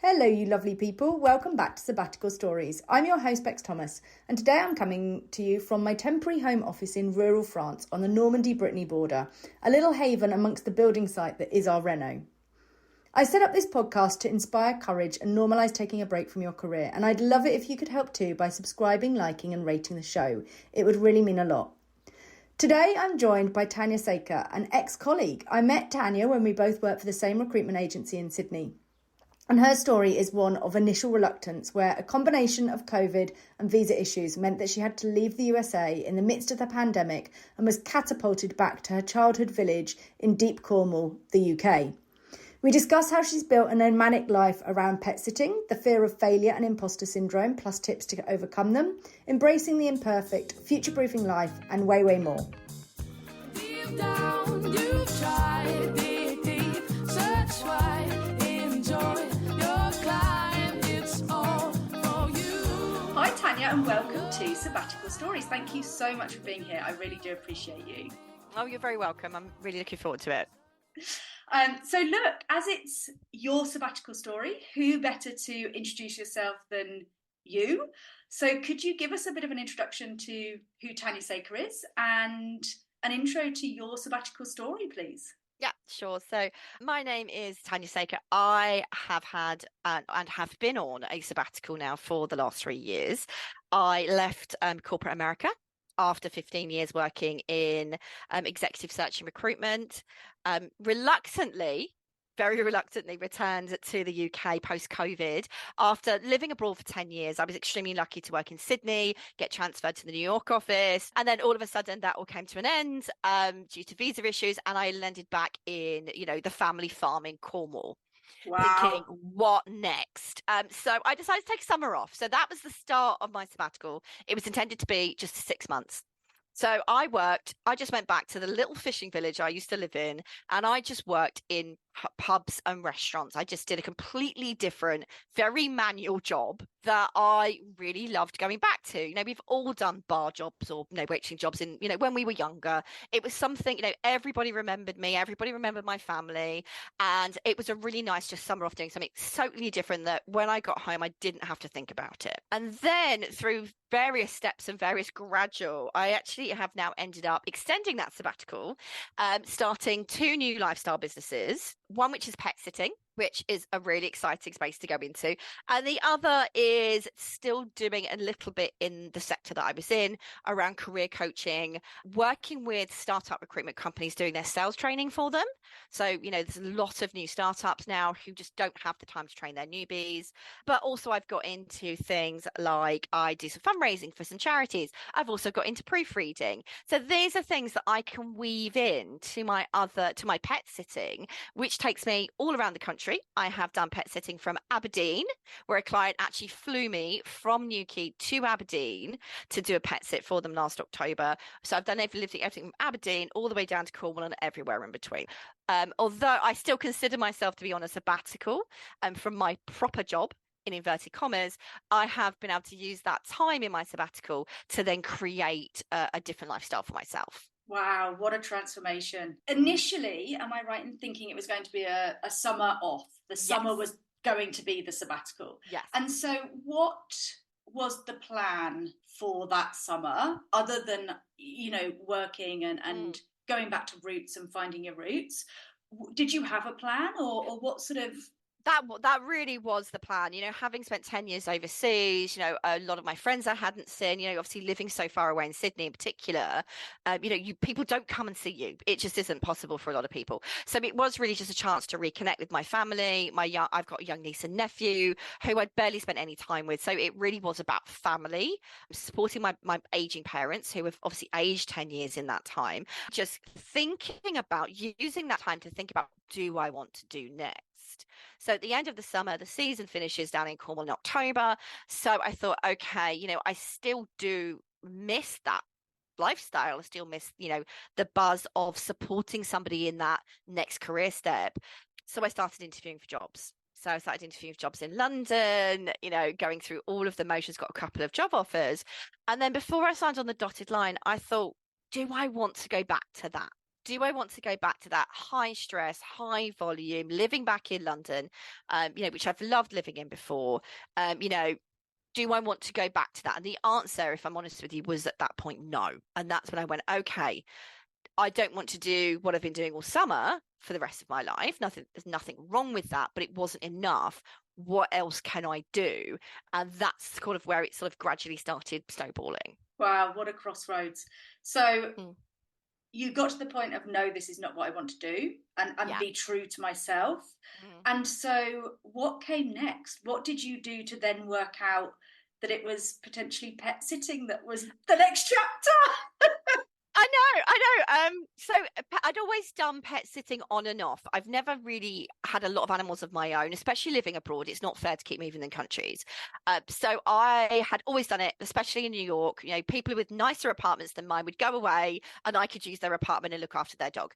Hello, you lovely people. Welcome back to Sabbatical Stories. I'm your host, Bex Thomas, and today I'm coming to you from my temporary home office in rural France on the Normandy-Brittany border, a little haven amongst the building site that is our Renault. I set up this podcast to inspire courage and normalise taking a break from your career, and I'd love it if you could help too by subscribing, liking and rating the show. It would really mean a lot. Today I'm joined by Tanya Saker, an ex-colleague. I met Tanya when we both worked for the same recruitment agency in Sydney. And her story is one of initial reluctance, where a combination of COVID and visa issues meant that she had to leave the USA in the midst of the pandemic and was catapulted back to her childhood village in deep Cornwall, the UK. We discuss how she's built a nomadic life around pet sitting, the fear of failure and imposter syndrome, plus tips to overcome them, embracing the imperfect, future-proofing life, and way, way more. Deep down, you've tried, dig deep, search wide, enjoy your climb, it's all for you. Hi Tanya and welcome to Sabbatical Stories. Thank you so much for being here. I really do appreciate you. Oh, you're very welcome. I'm really looking forward to it. So look, as it's your sabbatical story, who better to introduce yourself than you? So could you give us a bit of an introduction to who Tanya Saker is and an intro to your sabbatical story, please? Yeah, sure. So my name is Tanya Saker. I have had and have been on a sabbatical now for the last 3 years. I left corporate America after 15 years working in executive search and recruitment. Very reluctantly returned to the UK post-COVID. After living abroad for 10 years, I was extremely lucky to work in Sydney, get transferred to the New York office. And then all of a sudden that all came to an end due to visa issues. And I landed back in, the family farm in Cornwall. Wow. Thinking, what next? So I decided to take summer off. So that was the start of my sabbatical. It was intended to be just 6 months. So I just went back to the little fishing village I used to live in, and I just worked in pubs and restaurants. I just did a completely different, very manual job that I really loved going back to. We've all done bar jobs or, waiting jobs in, when we were younger. It was something, everybody remembered me, everybody remembered my family. And it was a really nice just summer off doing something totally different that when I got home, I didn't have to think about it. And then through various steps and various gradual, I actually have now ended up extending that sabbatical, starting 2 new lifestyle businesses. One which is pet sitting, which is a really exciting space to go into. And the other is still doing a little bit in the sector that I was in around career coaching, working with startup recruitment companies, doing their sales training for them. So, there's a lot of new startups now who just don't have the time to train their newbies. But also I've got into things like I do some fundraising for some charities. I've also got into proofreading. So these are things that I can weave in to my pet sitting, which takes me all around the country. I have done pet sitting from Aberdeen, where a client actually flew me from Newquay to Aberdeen to do a pet sit for them last October. So I've done everything from Aberdeen all the way down to Cornwall and everywhere in between. Although I still consider myself to be on a sabbatical from my proper job, in inverted commas, I have been able to use that time in my sabbatical to then create a different lifestyle for myself. Wow, what a transformation. Initially, am I right in thinking it was going to be a summer off? The summer was going to be the sabbatical. Yes. And so what was the plan for that summer, other than, working and going back to roots and finding your roots? Did you have a plan or what sort of... That really was the plan, having spent 10 years overseas, a lot of my friends I hadn't seen, obviously living so far away in Sydney in particular, people don't come and see you. It just isn't possible for a lot of people. So it was really just a chance to reconnect with my family. I've got a young niece and nephew who I'd barely spent any time with. So it really was about family, supporting my aging parents who have obviously aged 10 years in that time, just thinking about using that time to think about, do I want to do next? So at the end of the summer, the season finishes down in Cornwall in October. So I thought, okay, I still do miss that lifestyle. I still miss, the buzz of supporting somebody in that next career step. So I started interviewing for jobs. So I started interviewing for jobs in London, going through all of the motions, got a couple of job offers. And then before I signed on the dotted line, I thought, do I want to go back to that? do I want to go back to that high stress, high volume, living back in London, which I've loved living in before, do I want to go back to that? And the answer, if I'm honest with you, was at that point, no. And that's when I went, okay, I don't want to do what I've been doing all summer for the rest of my life. There's nothing wrong with that, but it wasn't enough. What else can I do? And that's kind of where it sort of gradually started snowballing. Wow, what a crossroads. So you got to the point of, no, this is not what I want to do, and be true to myself. And so what came next? What did you do to then work out that it was potentially pet sitting that was the next chapter? I know. So I'd always done pet sitting on and off. I've never really had a lot of animals of my own, especially living abroad. It's not fair to keep moving in countries. So I had always done it, especially in New York. People with nicer apartments than mine would go away and I could use their apartment and look after their dog.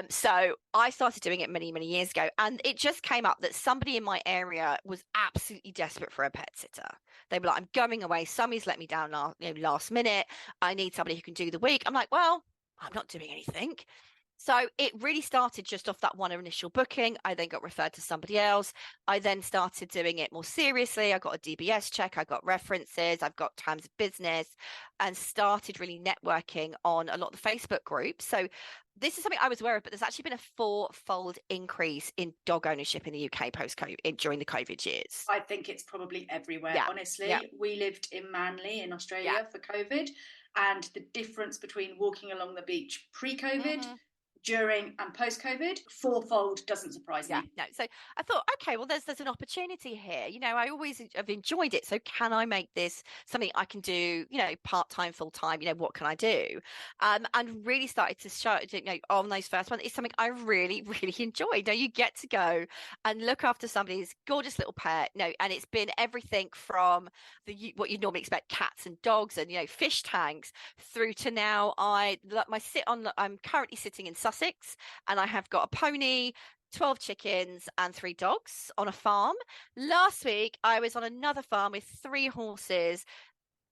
So I started doing it many, many years ago. And it just came up that somebody in my area was absolutely desperate for a pet sitter. They were like, I'm going away. Somebody's let me down last minute. I need somebody who can do the week. I'm like, well, I'm not doing anything. So it really started just off that one initial booking. I then got referred to somebody else. I then started doing it more seriously. I got a DBS check. I got references. I've got terms of business, and started really networking on a lot of the Facebook groups. So this is something I was aware of, but there's actually been a 4-fold increase in dog ownership in the UK post-COVID during the COVID years. I think it's probably everywhere, honestly. We lived in Manly in Australia for COVID, and the difference between walking along the beach pre-COVID, during and post-COVID, 4-fold doesn't surprise me. No. So I thought, okay, well, there's an opportunity here. I always have enjoyed it. So can I make this something I can do, part-time, full-time, what can I do? And really started to show, on those first ones, it's something I really, really enjoyed. You get to go and look after somebody's gorgeous little pet, and it's been everything from what you'd normally expect, cats and dogs and, fish tanks, through to now I'm currently sitting in Sussex, and I have got a pony, 12 chickens and 3 dogs on a farm. Last week I was on another farm with 3 horses,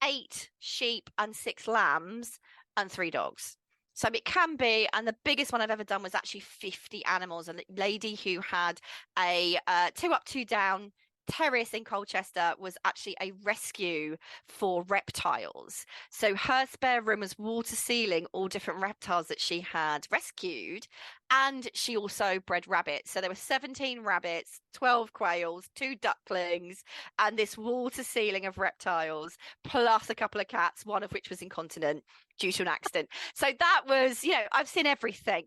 8 sheep and 6 lambs and 3 dogs. So it can be, and the biggest one I've ever done was actually 50 animals. A lady who had a 2 up, 2 down terrace in Colchester was actually a rescue for reptiles. So her spare room was wall to ceiling, all different reptiles that she had rescued. And she also bred rabbits. So there were 17 rabbits, 12 quails, 2 ducklings, and this wall to ceiling of reptiles, plus a couple of cats, one of which was incontinent due to an accident. So that was, I've seen everything.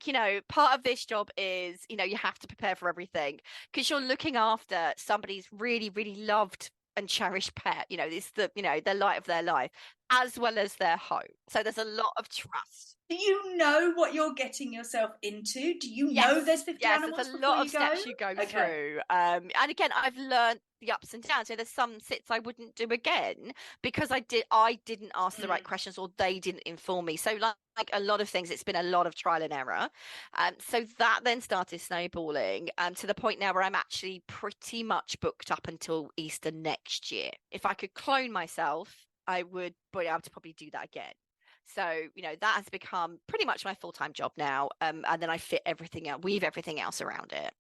Part of this job is, you have to prepare for everything, because you're looking after somebody's really, really loved and cherished pet. It's the light of their life, as well as their home. So there's a lot of trust. Do you know what you're getting yourself into? Do you know there's 50 animals? There's a lot of steps you go through. And again, I've learned the ups and downs. There's some sits I wouldn't do again because I didn't ask the right questions, or they didn't inform me. So like a lot of things, it's been a lot of trial and error. So that then started snowballing to the point now where I'm actually pretty much booked up until Easter next year. If I could clone myself, I would be able to probably do that again. So, that has become pretty much my full-time job now. And then I weave everything else around it.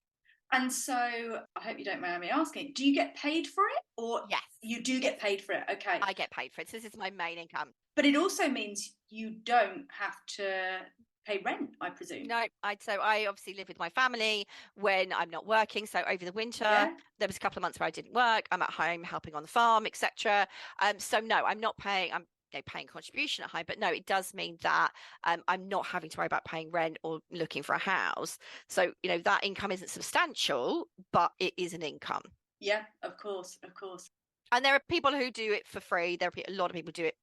And so I hope you don't mind me asking, do you get paid for it? Or yes, you do get paid for it? Okay. I get paid for it. So this is my main income. But it also means you don't have to pay rent, I presume. No, so I obviously live with my family when I'm not working. So over the winter, there was a couple of months where I didn't work. I'm at home helping on the farm, etc. So no, I'm not paying. I'm paying contribution at home, but no, it does mean that I'm not having to worry about paying rent or looking for a house. So that income isn't substantial, but it is an income. Yeah, of course. And there are people who do it for free. There are a lot of people do it.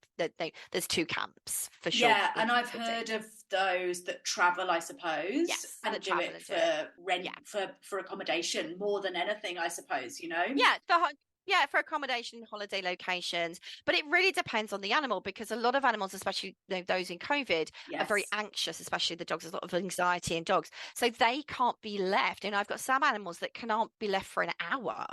There's 2 camps for sure. Yeah, and I've heard of those that travel, I suppose, and do it for rent, for accommodation more than anything, I suppose. Yeah, Yeah, for accommodation, holiday locations. But it really depends on the animal, because a lot of animals, especially those in COVID, are very Yes. anxious, especially the dogs. There's a lot of anxiety in dogs. So they can't be left. And I've got some animals that cannot be left for an hour.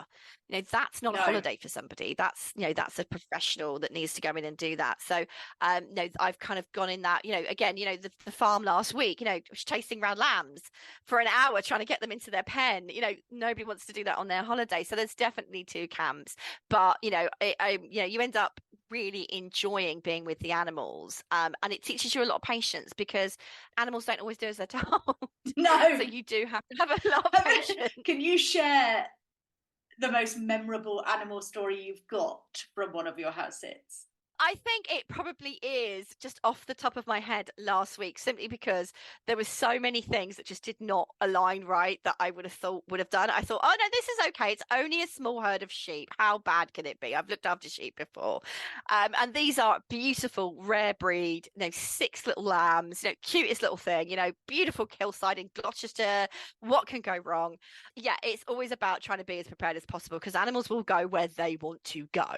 That's not a No. holiday for somebody. That's, that's a professional that needs to go in and do that. So, I've kind of gone in that, again, the farm last week, was chasing around lambs for an hour trying to get them into their pen. Nobody wants to do that on their holiday. So there's definitely two camps. But, you end up really enjoying being with the animals. And it teaches you a lot of patience, because animals don't always do as they're told. No. So you do have to have a lot of patience. Can you share the most memorable animal story you've got from one of your house sits? I think it probably is, just off the top of my head, last week, simply because there were so many things that just did not align right that I would have thought would have done. I thought, oh no, this is okay. It's only a small herd of sheep. How bad can it be? I've looked after sheep before. And these are beautiful, rare breed, 6 little lambs, cutest little thing, beautiful hillside in Gloucestershire. What can go wrong? Yeah, it's always about trying to be as prepared as possible, because animals will go where they want to go.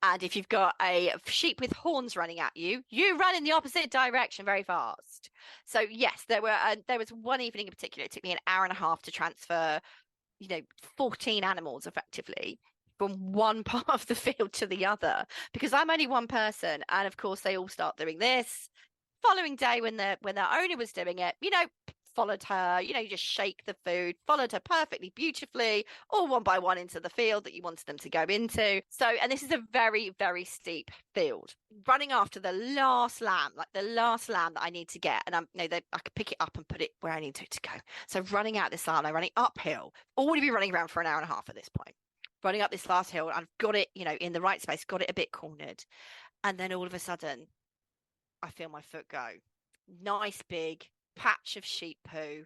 And if you've got a sheep with horns running at you, you run in the opposite direction very fast. So yes, there was one evening in particular, it took me an hour and a half to transfer 14 animals effectively from one part of the field to the other, because I'm only one person. And of course they all start doing this. Following day, when their owner was doing it, followed her, you just shake the food, followed her perfectly, beautifully, all one by one into the field that you wanted them to go into. So, and this is a very, very steep field. Running after the last lamb, like the last lamb that I need to get, and I could pick it up and put it where I need it to go. So running out this lamb, I'm running uphill, already be running around for an hour and a half at this point. Running up this last hill, I've got it, in the right space, got it a bit cornered. And then all of a sudden, I feel my foot go. Nice big patch of sheep poo,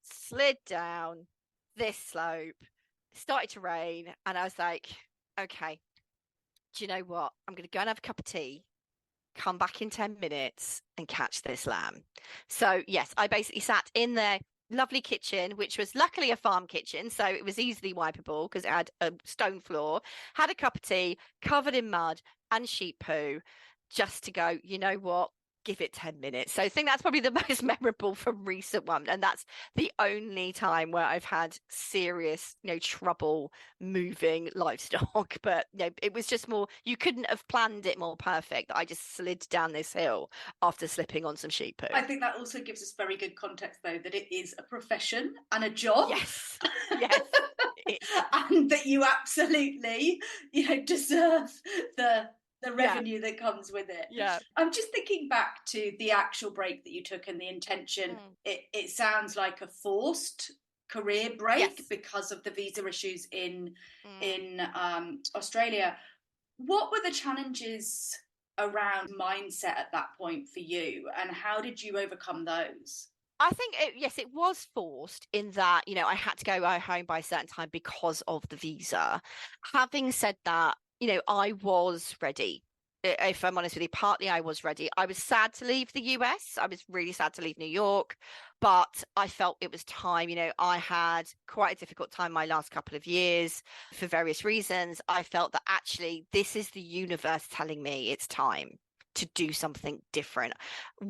slid down this slope, started to rain, and I was like, okay, do you know what? I'm going to go and have a cup of tea, come back in 10 minutes and catch this lamb. So yes, I basically sat in their lovely kitchen, which was luckily a farm kitchen, so it was easily wipeable because it had a stone floor, had a cup of tea covered in mud and sheep poo, just to go, you know what? Give it 10 minutes. So I think that's probably the most memorable from recent one. And that's the only time where I've had serious, trouble moving livestock. But it was just more, you couldn't have planned it more perfect. I just slid down this hill after slipping on some sheep poo. I think that also gives us very good context, though, that it is a profession and a job. Yes. Yes. And that you absolutely, deserve the revenue that comes with it. Yeah. I'm just thinking back to the actual break that you took and the intention. It sounds like a forced career break because of the visa issues in Australia. What were the challenges around mindset at that point for you, and how did you overcome those? I think, it was forced in that, I had to go home by a certain time because of the visa. Having said that, I was ready. If I'm honest with you, partly I was ready. I was sad to leave the US. I was really sad to leave New York, but I felt it was time. I had quite a difficult time my last couple of years for various reasons. I felt that actually this is the universe telling me it's time to do something different.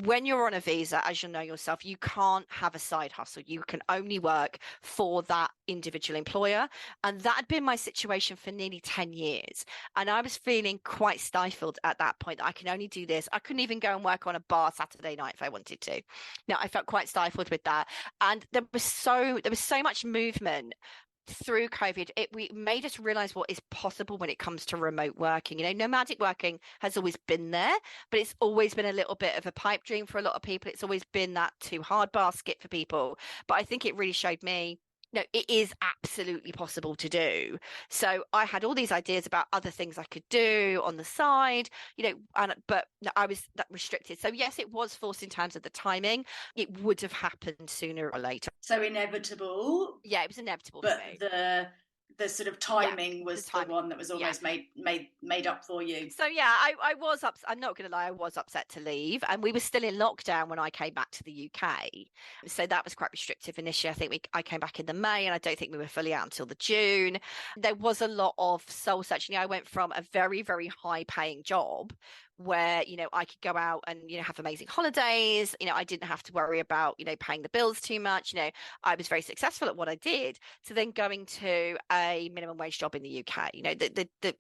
When you're on a visa, as you know yourself, you can't have a side hustle. You can only work for that individual employer. And that had been my situation for nearly 10 years. And I was feeling quite stifled at that point. I can only do this. I couldn't even go and work on a bar Saturday night if I wanted to. Now, I felt quite stifled with that. And there was so much movement through COVID. It made us realize what is possible when it comes to remote working. Nomadic working has always been there, but it's always been a little bit of a pipe dream for a lot of people. It's always been that too hard basket for people. But I think it really showed me, it is absolutely possible to do. So I had all these ideas about other things I could do on the side, but I was that restricted. So yes, it was forced in terms of the timing. It would have happened sooner or later. So inevitable. Yeah, it was inevitable but for me. the sort of timing was the timing. one that was almost made up for you. So yeah, I was upset. I'm not going to lie, I was upset to leave, and we were still in lockdown when I came back to the UK, so that was quite restrictive initially. I think I came back in the May, and I don't think we were fully out until the June. There was a lot of soul searching. I went from a very, very high paying job where, you know, I could go out and, you know, have amazing holidays. You know, I didn't have to worry about, you know, paying the bills too much. You know, I was very successful at what I did. So then going to a minimum wage job in the UK, you know,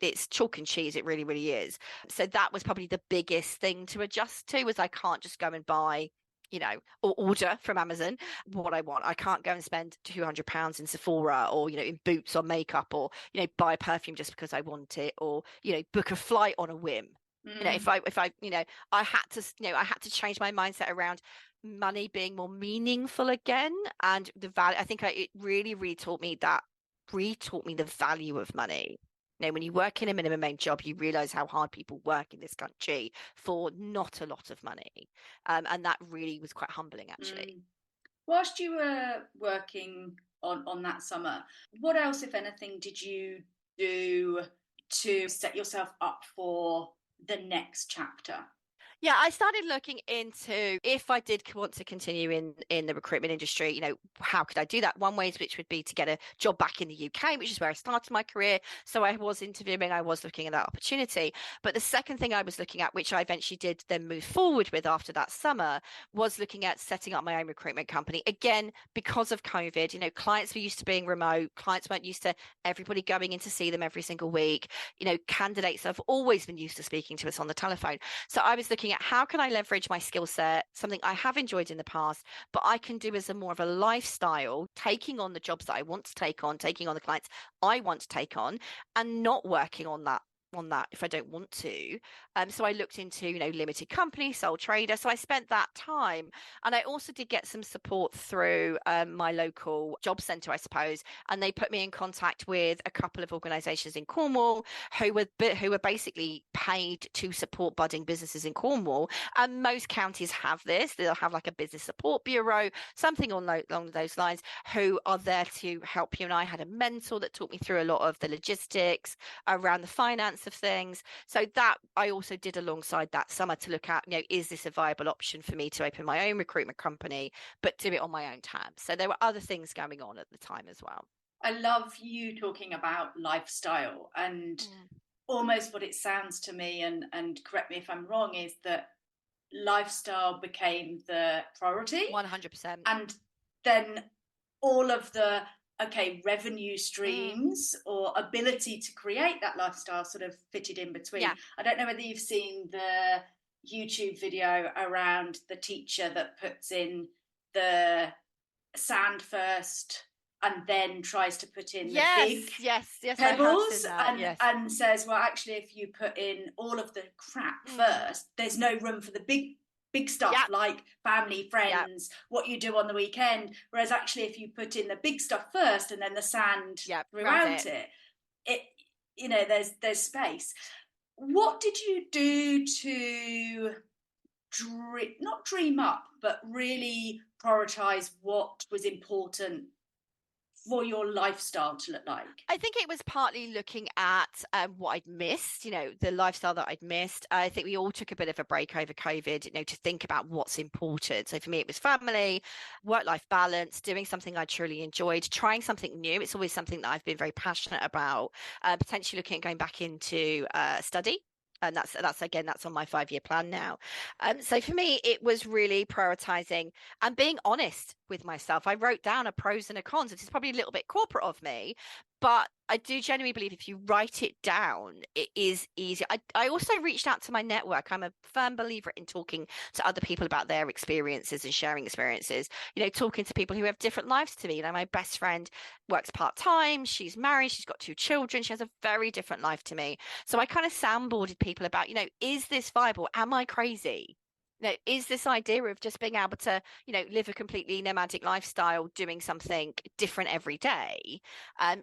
it's chalk and cheese. It really, really is. So that was probably the biggest thing to adjust to, was I can't just go and buy, you know, or order from Amazon what I want. I can't go and spend £200 in Sephora, or, you know, in boots or makeup, or, you know, buy perfume just because I want it, or, you know, book a flight on a whim. You know, if I, you know, I had to change my mindset around money being more meaningful again, and the value. I think it really, really taught me the value of money. You know, when you work in a minimum wage job, you realize how hard people work in this country for not a lot of money, and that really was quite humbling, actually. Whilst you were working on that summer, what else, if anything, did you do to set yourself up for the next chapter? Yeah, I started looking into, if I did want to continue in the recruitment industry, you know, how could I do that? One way which would be to get a job back in the UK, which is where I started my career. So I was interviewing, I was looking at that opportunity. But the second thing I was looking at, which I eventually did then move forward with after that summer, was looking at setting up my own recruitment company. Again, because of COVID, you know, clients were used to being remote. Clients weren't used to everybody going in to see them every single week. You know, candidates have always been used to speaking to us on the telephone. So I was looking at, how can I leverage my skill set, something I have enjoyed in the past, but I can do as a more of a lifestyle, taking on the jobs that I want to take on, taking on the clients I want to take on, and not working on that if I don't want to. So I looked into, you know, limited company, sole trader. So I spent that time, and I also did get some support through my local job centre, I suppose, and they put me in contact with a couple of organisations in Cornwall who were basically paid to support budding businesses in Cornwall. And most counties have this. They'll have like a business support bureau, something along those lines, who are there to help you. And I had a mentor that taught me through a lot of the logistics around the finance of things. So that I also did alongside that summer, to look at, you know, is this a viable option for me to open my own recruitment company, but do it on my own terms? So there were other things going on at the time as well. I love you talking about lifestyle, and almost what it sounds to me, and correct me if I'm wrong, is that lifestyle became the priority. 100%. And then all of the revenue streams or ability to create that lifestyle sort of fitted in between. Yeah. I don't know whether you've seen the YouTube video around the teacher that puts in the sand first and then tries to put in the big pebbles, and says, well, actually, if you put in all of the crap first, there's no room for the big stuff, like family, friends, what you do on the weekend. Whereas actually, if you put in the big stuff first and then the sand around it, you know, there's space. What did you do to not dream up, but really prioritise what was important for your lifestyle to look like? I think it was partly looking at what I'd missed, you know, the lifestyle that I'd missed. I think we all took a bit of a break over COVID, you know, to think about what's important. So for me, it was family, work-life balance, doing something I truly enjoyed, trying something new. It's always something that I've been very passionate about, potentially looking at going back into study. And that's on my 5-year plan now. So for me, it was really prioritizing and being honest with myself. I wrote down a pros and a cons. It's probably a little bit corporate of me, but I do genuinely believe if you write it down, it is easier. I also reached out to my network. I'm a firm believer in talking to other people about their experiences and sharing experiences, you know, talking to people who have different lives to me. You know, my best friend works part-time. She's married. She's got 2 children. She has a very different life to me. So I kind of soundboarded people about, you know, is this viable? Am I crazy? You know, is this idea of just being able to, you know, live a completely nomadic lifestyle, doing something different every day,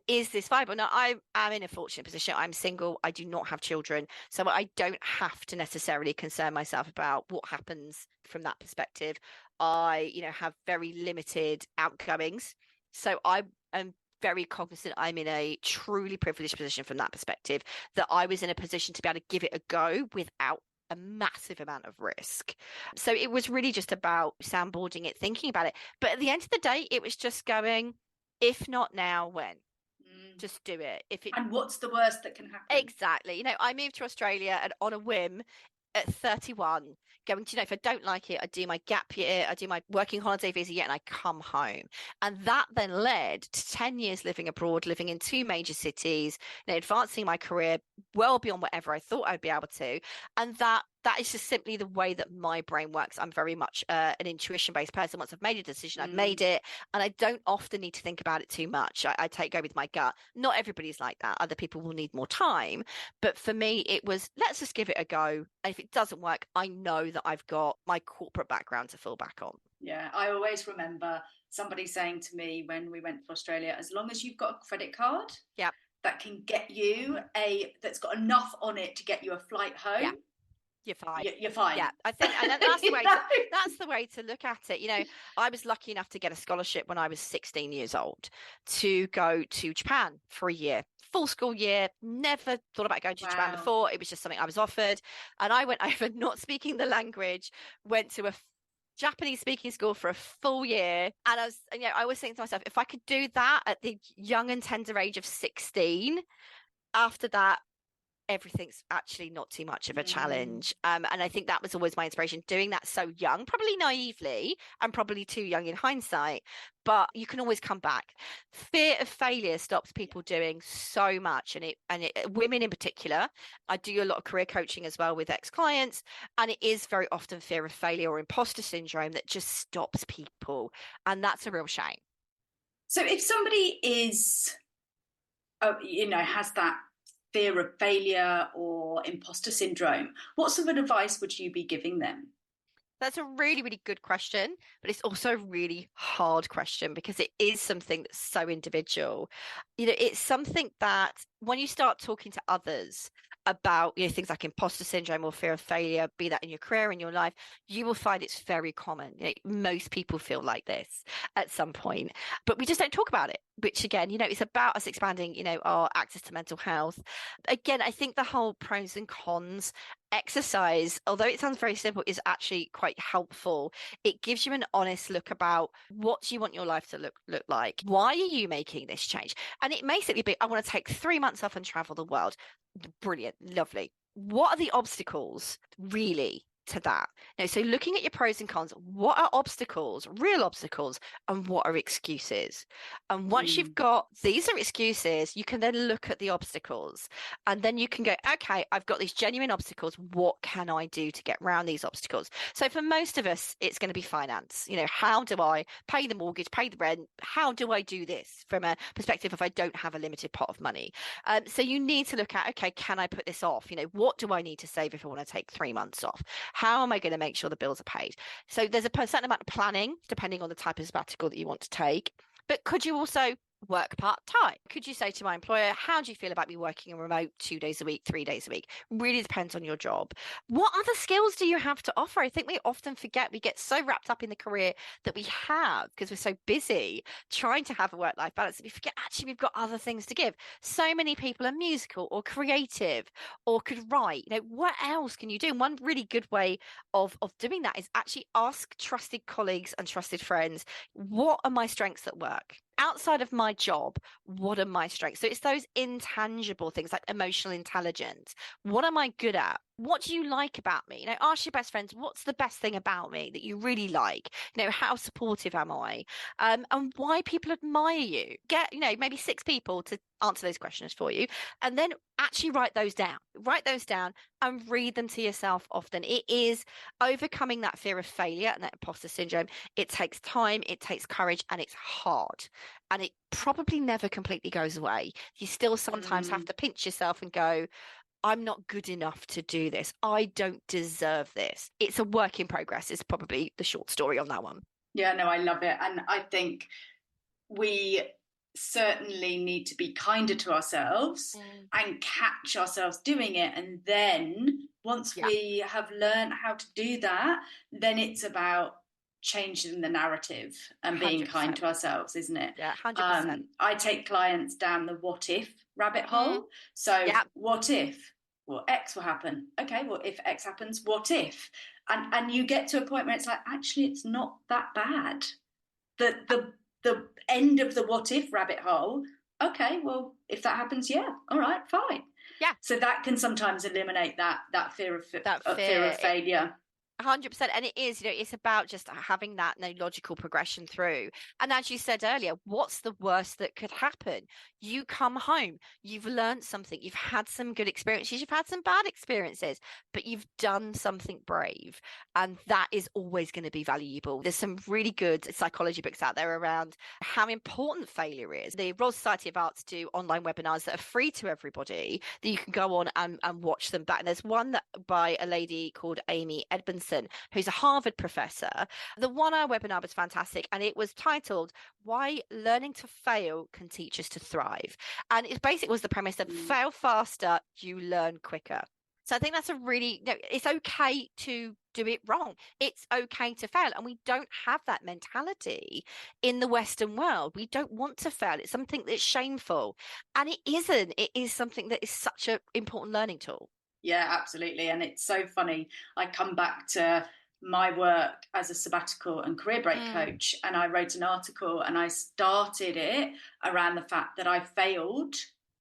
is this viable? Now, I am in a fortunate position. I'm single. I do not have children. So I don't have to necessarily concern myself about what happens from that perspective. I, you know, have very limited outgoings. So I am very cognizant I'm in a truly privileged position from that perspective, that I was in a position to be able to give it a go without a massive amount of risk. So it was really just about soundboarding it, thinking about it. But at the end of the day, it was just going, if not now, when? Just do it. And what's the worst that can happen? Exactly. I moved to Australia and on a whim at 31, going to, if I don't like it, I do my gap year, I do my working holiday visa year, and I come home. And that then led to 10 years living abroad, living in 2 major cities, advancing my career well beyond whatever I thought I'd be able to. And that is just simply the way that my brain works. I'm very much an intuition-based person. Once I've made a decision, I've made it, and I don't often need to think about it too much. I go with my gut. Not everybody's like that. Other people will need more time. But for me, it was, let's just give it a go. And if it doesn't work, I know that I've got my corporate background to fall back on. Yeah, I always remember somebody saying to me when we went to Australia, as long as you've got a credit card that can get you that's got enough on it to get you a flight home, you're fine. You're fine. Yeah, I think, and that's the way. That's the way to look at it. I was lucky enough to get a scholarship when I was 16 years old to go to Japan for a year, full school year. Never thought about going to Japan before. It was just something I was offered, and I went over, not speaking the language, went to a Japanese speaking school for a full year, and I was thinking to myself, if I could do that at the young and tender age of 16, after that, everything's actually not too much of a challenge. And I think that was always my inspiration, doing that so young, probably naively and probably too young in hindsight, but you can always come back. Fear of failure stops people doing so much, and women in particular. I do a lot of career coaching as well with ex-clients, and it is very often fear of failure or imposter syndrome that just stops people, and that's a real shame. So if somebody is has that fear of failure or imposter syndrome, what sort of advice would you be giving them? That's a really, really good question, but it's also a really hard question because it is something that's so individual. It's something that when you start talking to others about things like imposter syndrome or fear of failure, be that in your career, in your life, you will find it's very common. Most people feel like this at some point, but we just don't talk about it, which again, it's about us expanding, our access to mental health. Again, I think the whole pros and cons exercise, although it sounds very simple, is actually quite helpful. It gives you an honest look about what do you want your life to look like? Why are you making this change? And it may simply be, I want to take 3 months off and travel the world. Brilliant, lovely. What are the obstacles really to that? So looking at your pros and cons, what are obstacles, real obstacles, and what are excuses? And once you've got, these are excuses, you can then look at the obstacles, and then you can go, okay, I've got these genuine obstacles. What can I do to get around these obstacles? So for most of us, it's going to be finance. How do I pay the mortgage, pay the rent? How do I do this from a perspective if I don't have a limited pot of money? So you need to look at, okay, can I put this off? What do I need to save if I want to take 3 months off? How am I going to make sure the bills are paid? So there's a certain amount of planning, depending on the type of sabbatical that you want to take. But could you also work part-time? Could you say to my employer, how do you feel about me working remote 2 days a week, 3 days a week? Really depends on your job. What other skills do you have to offer? I think we often forget, we get so wrapped up in the career that we have because we're so busy trying to have a work-life balance that we forget actually we've got other things to give. So many people are musical or creative or could write. What else can you do? And one really good way of doing that is actually ask trusted colleagues and trusted friends, what are my strengths at work? Outside of my job, what are my strengths? So it's those intangible things like emotional intelligence. What am I good at? What do you like about me? Ask your best friends, what's the best thing about me that you really like? How supportive am I? And why people admire you. Get, maybe 6 people to answer those questions for you, and then actually write those down. Write those down and read them to yourself often. It is overcoming that fear of failure and that imposter syndrome. It takes time, it takes courage, and it's hard. And it probably never completely goes away. You still sometimes have to pinch yourself and go, I'm not good enough to do this. I don't deserve this. It's a work in progress is probably the short story on that one. Yeah, no, I love it. And I think we certainly need to be kinder to ourselves and catch ourselves doing it. And then once we have learned how to do that, then it's about changing the narrative and being 100%. kind to ourselves, isn't it? Yeah, 100%. I take clients down the what if rabbit hole. So Yep. what if? Well, X will happen. Okay, well, if X happens, what if? And you get to a point where it's like, actually, it's not that bad. The end of the what if rabbit hole. Okay, well, if that happens, yeah, all right, fine. Yeah. So that can sometimes eliminate that fear of fear of failure. 100%. And it is, it's about just having that logical progression through. And as you said earlier, what's the worst that could happen? You come home, you've learned something, you've had some good experiences, you've had some bad experiences, but you've done something brave. And that is always going to be valuable. There's some really good psychology books out there around how important failure is. The Royal Society of Arts do online webinars that are free to everybody that you can go on and watch them back. And there's one that by a lady called Amy Edmondson, who's a Harvard professor. The 1 hour webinar was fantastic, and it was titled Why Learning to Fail Can Teach Us to Thrive. And it basically was the premise that fail faster, you learn quicker. So I think that's a really, it's okay to do it wrong. It's okay to fail. And we don't have that mentality in the Western world. We don't want to fail. It's something that's shameful. And it isn't. It is something that is such an important learning tool. Yeah, absolutely. And it's so funny. I come back to my work as a sabbatical and career break coach, and I wrote an article and I started it around the fact that I failed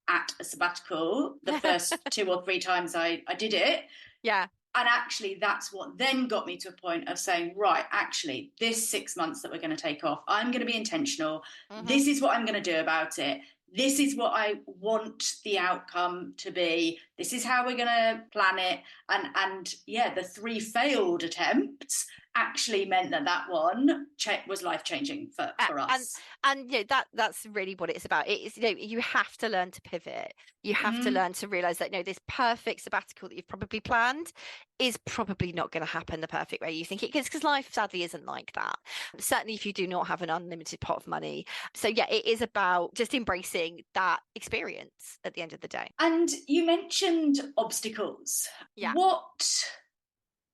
at a sabbatical the first 2 or 3 times I did it. Yeah. And actually, that's what then got me to a point of saying, right, actually, this 6 months that we're going to take off, I'm going to be intentional. This is what I'm going to do about it. This is what I want the outcome to be. This is how we're going to plan it. And yeah, the 3 failed attempts actually meant that one was life-changing for us. And that's really what it's about. It is, you have to learn to pivot. You have to learn to realize that this perfect sabbatical that you've probably planned is probably not going to happen the perfect way you think it is, because life sadly isn't like that. Certainly if you do not have an unlimited pot of money. So yeah, it is about just embracing that experience at the end of the day. And you mentioned obstacles. Yeah. What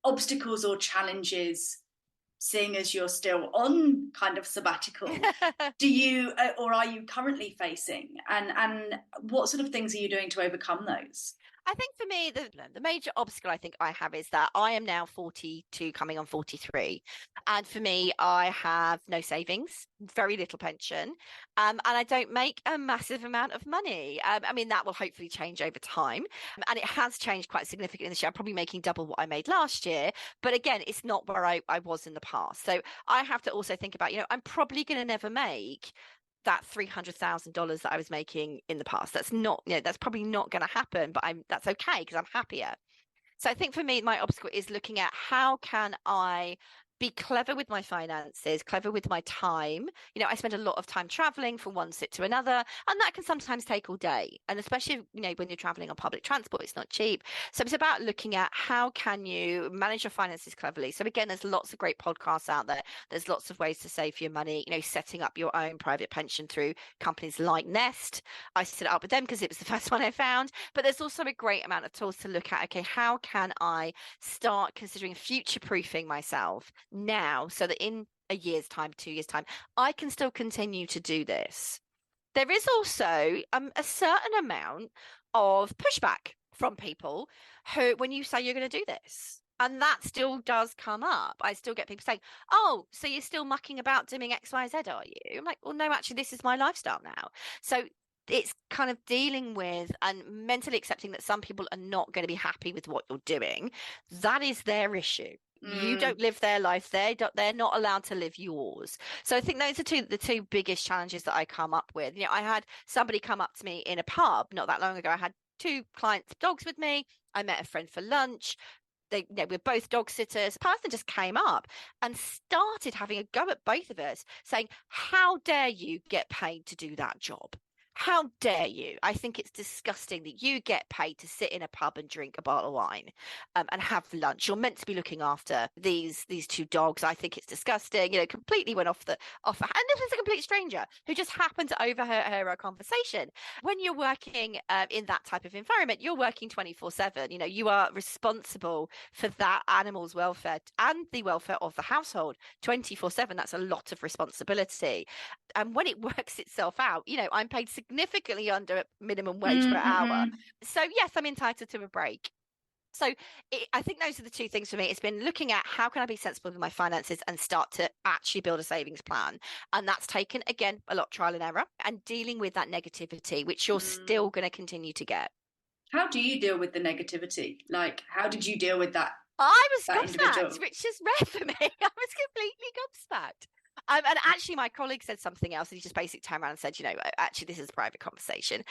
obstacles or challenges, seeing as you're still on kind of sabbatical, do you or are you currently facing, and what sort of things are you doing to overcome those? I think for me, the major obstacle I think I have is that I am now 42, coming on 43. And for me, I have no savings, very little pension, and I don't make a massive amount of money. I mean, that will hopefully change over time. And it has changed quite significantly this year. I'm probably making double what I made last year. But again, it's not where I was in the past. So I have to also think about, I'm probably going to never make that $300,000 that I was making in the past. That's not, that's probably not going to happen, but that's okay because I'm happier. So I think for me, my obstacle is looking at how can I be clever with my finances, clever with my time. I spend a lot of time traveling from one sit to another, and that can sometimes take all day. And especially, when you're traveling on public transport, it's not cheap. So it's about looking at how can you manage your finances cleverly. So again, there's lots of great podcasts out there. There's lots of ways to save your money, setting up your own private pension through companies like Nest. I set it up with them because it was the first one I found. But there's also a great amount of tools to look at. Okay, how can I start considering future-proofing myself now so that in a year's time, 2 years' time, I can still continue to do this? There is also a certain amount of pushback from people who, when you say you're going to do this, and that still does come up. I still get people saying, oh, so you're still mucking about doing X, Y, Z, are you? I'm like, well, no, actually, this is my lifestyle now. So it's kind of dealing with and mentally accepting that some people are not going to be happy with what you're doing. That is their issue. You don't live their life. They're not allowed to live yours. So I think those are the two biggest challenges that I come up with. I had somebody come up to me in a pub not that long ago. I had 2 clients' dogs with me. I met a friend for lunch. We're both dog sitters. A person just came up and started having a go at both of us, saying, how dare you get paid to do that job? How dare you? I think it's disgusting that you get paid to sit in a pub and drink a bottle of wine, and have lunch. You're meant to be looking after these two dogs. I think it's disgusting. Completely went off. And this was a complete stranger who just happened to overhear our conversation. When you're working in that type of environment, you're working 24/7. You are responsible for that animal's welfare and the welfare of the household 24/7. That's a lot of responsibility. And when it works itself out, I'm paid significantly under minimum wage per hour. So yes, I'm entitled to a break. So I think those are the two things for me. It's been looking at how can I be sensible with my finances and start to actually build a savings plan. And that's taken, again, a lot of trial and error and dealing with that negativity, which you're still going to continue to get. How do you deal with the negativity? Like, how did you deal with that? I was that gobsmacked, individual? which is rare for me. I was completely gobsmacked. And actually, my colleague said something else, and he just basically turned around and said, actually, this is a private conversation.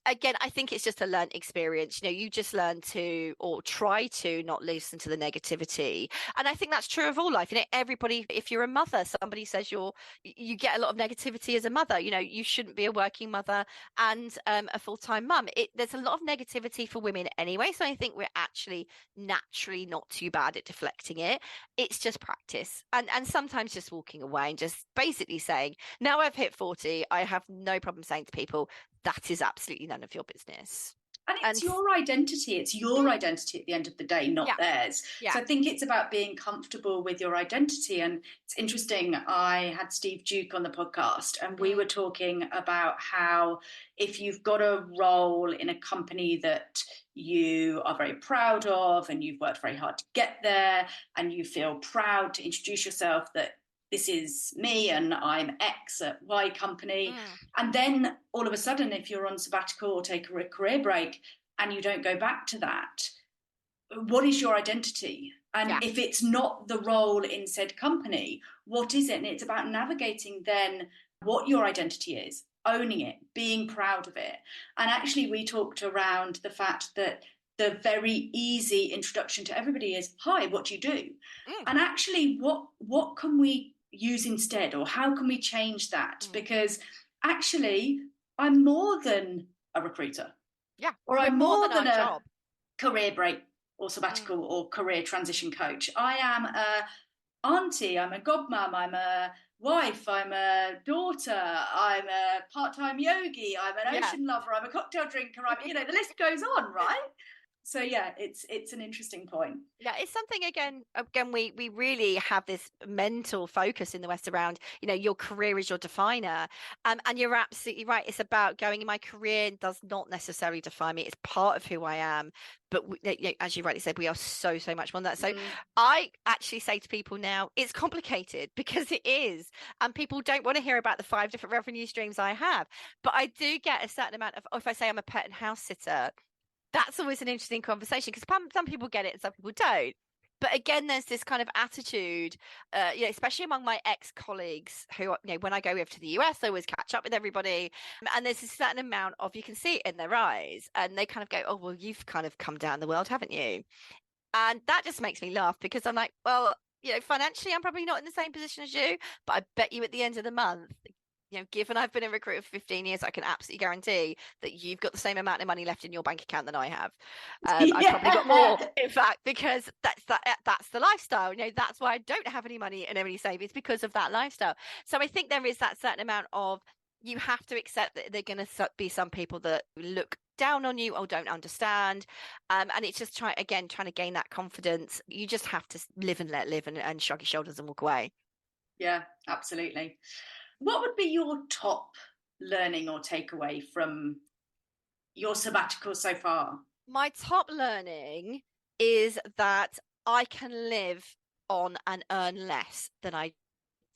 Again, I think it's just a learned experience. You just learn to, or try to, not listen to the negativity. And I think that's true of all life. Everybody, if you're a mother, somebody says you get a lot of negativity as a mother. You shouldn't be a working mother and a full-time mum. There's a lot of negativity for women anyway. So I think we're actually naturally not too bad at deflecting it. It's just practice and sometimes just walking away and just basically saying, now I've hit 40, I have no problem saying to people, that is absolutely none of your business. And it's your identity. It's your identity at the end of the day, not theirs. Yeah. So I think it's about being comfortable with your identity. And it's interesting, I had Steve Duke on the podcast, and we were talking about how if you've got a role in a company that you are very proud of and you've worked very hard to get there, and you feel proud to introduce yourself that this is me and I'm X at Y company. And then all of a sudden, if you're on sabbatical or take a career break and you don't go back to that, what is your identity? And if it's not the role in said company, what is it? And it's about navigating then what your identity is, owning it, being proud of it. And actually, we talked around the fact that the very easy introduction to everybody is, hi, what do you do? And actually, what can we use instead, or how can we change that? Because actually, I'm more than a recruiter. Or I'm more than a job. Career break or sabbatical or career transition coach. I am a auntie, I'm a godmum, I'm a wife, I'm a daughter, I'm a part-time yogi, I'm an ocean lover, I'm a cocktail drinker, the list goes on, right? So it's an interesting point. Yeah, it's something again we really have this mental focus in the West around, your career is your definer. And you're absolutely right. It's about going, my career does not necessarily define me. It's part of who I am. But as you rightly said, we are so much more than that. So I actually say to people now, it's complicated, because it is. And people don't want to hear about the 5 different revenue streams I have. But I do get a certain amount of, if I say I'm a pet and house sitter, that's always an interesting conversation, because some people get it and some people don't. But again, there's this kind of attitude, especially among my ex-colleagues who, when I go over to the US, I always catch up with everybody. And there's a certain amount of, you can see it in their eyes, and they kind of go, oh, well, you've kind of come down the world, haven't you? And that just makes me laugh, because I'm like, well, financially, I'm probably not in the same position as you, but I bet you at the end of the month, given I've been a recruiter for 15 years, I can absolutely guarantee that you've got the same amount of money left in your bank account than I have. I've probably got more, in fact, because that's the lifestyle. That's why I don't have any money and any savings, because of that lifestyle. So I think there is that certain amount of, you have to accept that there are going to be some people that look down on you or don't understand. And it's just trying to gain that confidence. You just have to live and let live and shrug your shoulders and walk away. Yeah, absolutely. What would be your top learning or takeaway from your sabbatical so far? My top learning is that I can live on and earn less than I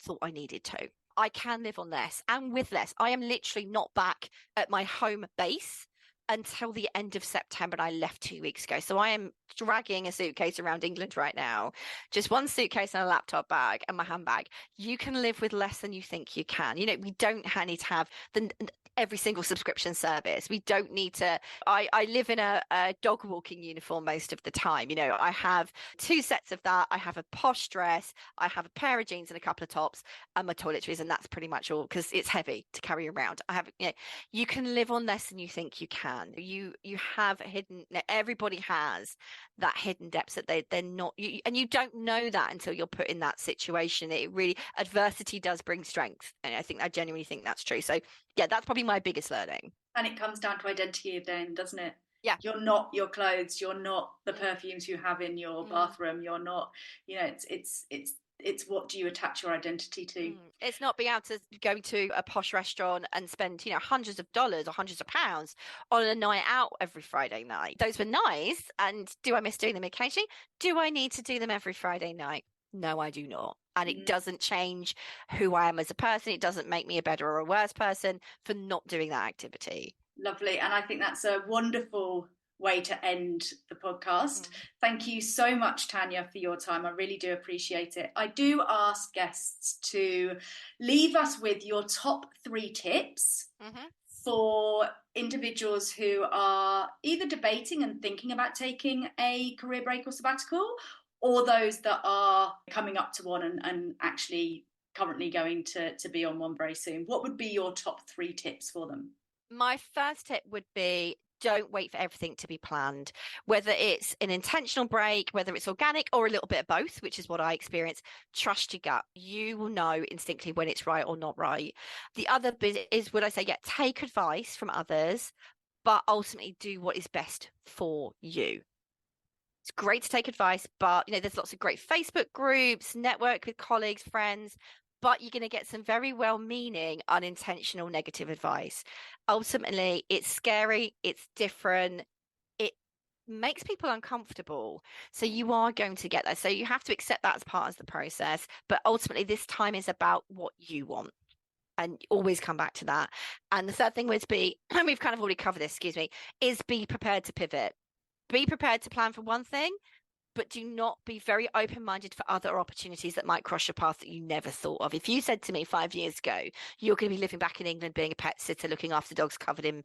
thought I needed to. I can live on less and with less. I am literally not back at my home base until the end of September, and I left 2 weeks ago. So I am dragging a suitcase around England right now, just one suitcase and a laptop bag and my handbag. You can live with less than you think you can. We don't need to have every single subscription service. We don't need to. I live in a dog walking uniform most of the time. You know, I have 2 sets of that. I have a posh dress. I have a pair of jeans and a couple of tops and my toiletries, and that's pretty much all because it's heavy to carry around. I have, you know, you can live on less than you think you can. You have hidden. Everybody has that hidden depths that they're not, and you don't know that until you're put in that situation. It really, adversity does bring strength, and I genuinely think that's true. So yeah, that's probably my biggest learning. And it comes down to identity then, doesn't it? Yeah. You're not your clothes, you're not the perfumes you have in your bathroom, you're not, you know, it's what do you attach your identity to? It's not being able to go to a posh restaurant and spend, you know, hundreds of dollars or hundreds of pounds on a night out every Friday night. Those were nice. And do I miss doing them occasionally? Do I need to do them every Friday night? No, I do not. And it doesn't change who I am as a person. It doesn't make me a better or a worse person for not doing that activity. Lovely. And I think that's a wonderful way to end the podcast. Thank you so much, Tanya, for your time. I really do appreciate it. I do ask guests to leave us with your top 3 tips for individuals who are either debating and thinking about taking a career break or sabbatical, or those that are coming up to one and actually currently going to be on one very soon. What would be your top 3 tips for them? My first tip would be, don't wait for everything to be planned, whether it's an intentional break, whether it's organic or a little bit of both, which is what I experience. Trust your gut. You will know instinctively when it's right or not right. The other bit is, would I say, take advice from others, but ultimately do what is best for you. It's great to take advice, but you know, there's lots of great Facebook groups, network with colleagues, friends, but you're going to get some very well-meaning, unintentional negative advice. Ultimately, it's scary, it's different, it makes people uncomfortable. So you are going to get that. So you have to accept that as part of the process. But ultimately, this time is about what you want. And always come back to that. And the third thing would be, and we've kind of already covered this, is be prepared to pivot. Be prepared to plan for one thing, but do not be very open-minded for other opportunities that might cross your path that you never thought of. If you said to me 5 years ago, you're going to be living back in England, being a pet sitter, looking after dogs covered in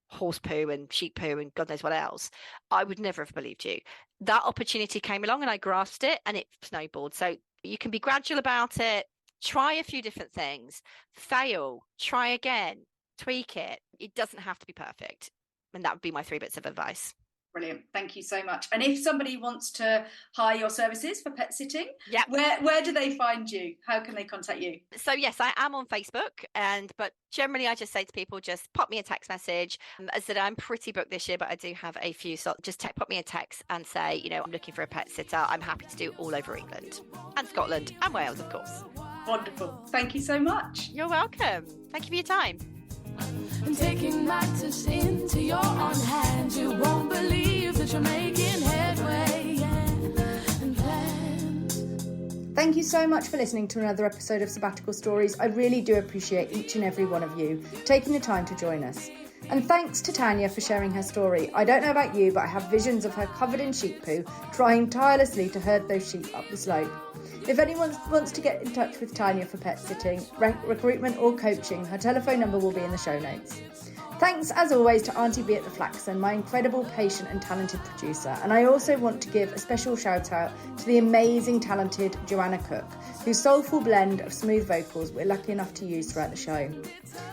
horse poo and sheep poo and God knows what else, I would never have believed you. That opportunity came along and I grasped it and it snowballed. So you can be gradual about it, try a few different things, fail, try again, tweak it. It doesn't have to be perfect. And that would be my 3 bits of advice. Brilliant. Thank you so much. And if somebody wants to hire your services for pet sitting, yeah, where do they find you? How can they contact you? So yes, I am on Facebook, but generally I just say to people, just pop me a text message. As I said, I'm pretty booked this year, but I do have a few. So just pop me a text and say, you know, I'm looking for a pet sitter. I'm happy to do all over England and Scotland and Wales, of course. Wonderful. Thank you so much. You're welcome. Thank you for your time. And taking matters into your own hands, you won't believe that you're making headway. And plans. Thank you so much for listening to another episode of Sabbatical Stories. I really do appreciate each and every one of you taking the time to join us. And thanks to Tanya for sharing her story. I don't know about you, but I have visions of her covered in sheep poo, trying tirelessly to herd those sheep up the slope. If anyone wants to get in touch with Tanya for pet sitting, recruitment or coaching, her telephone number will be in the show notes. Thanks as always to Auntie B at the Flaxen, my incredible, patient and talented producer. And I also want to give a special shout out to the amazing, talented Joanna Cook, whose soulful blend of smooth vocals we're lucky enough to use throughout the show.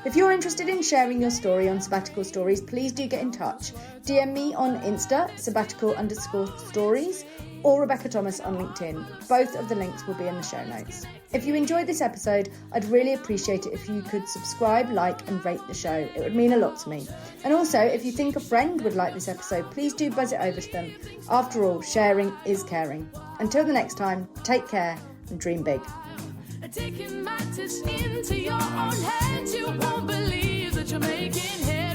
If you're interested in sharing your story on Sabbatical Stories, please do get in touch. DM me on Insta, sabbatical_stories, or Rebecca Thomas on LinkedIn. Both of the links will be in the show notes. If you enjoyed this episode, I'd really appreciate it if you could subscribe, like and rate the show. It would mean a lot to me. And also, if you think a friend would like this episode, please do buzz it over to them. After all, sharing is caring. Until the next time, take care and dream big. Taking matters into your own hands, you won't believe that you're making headway.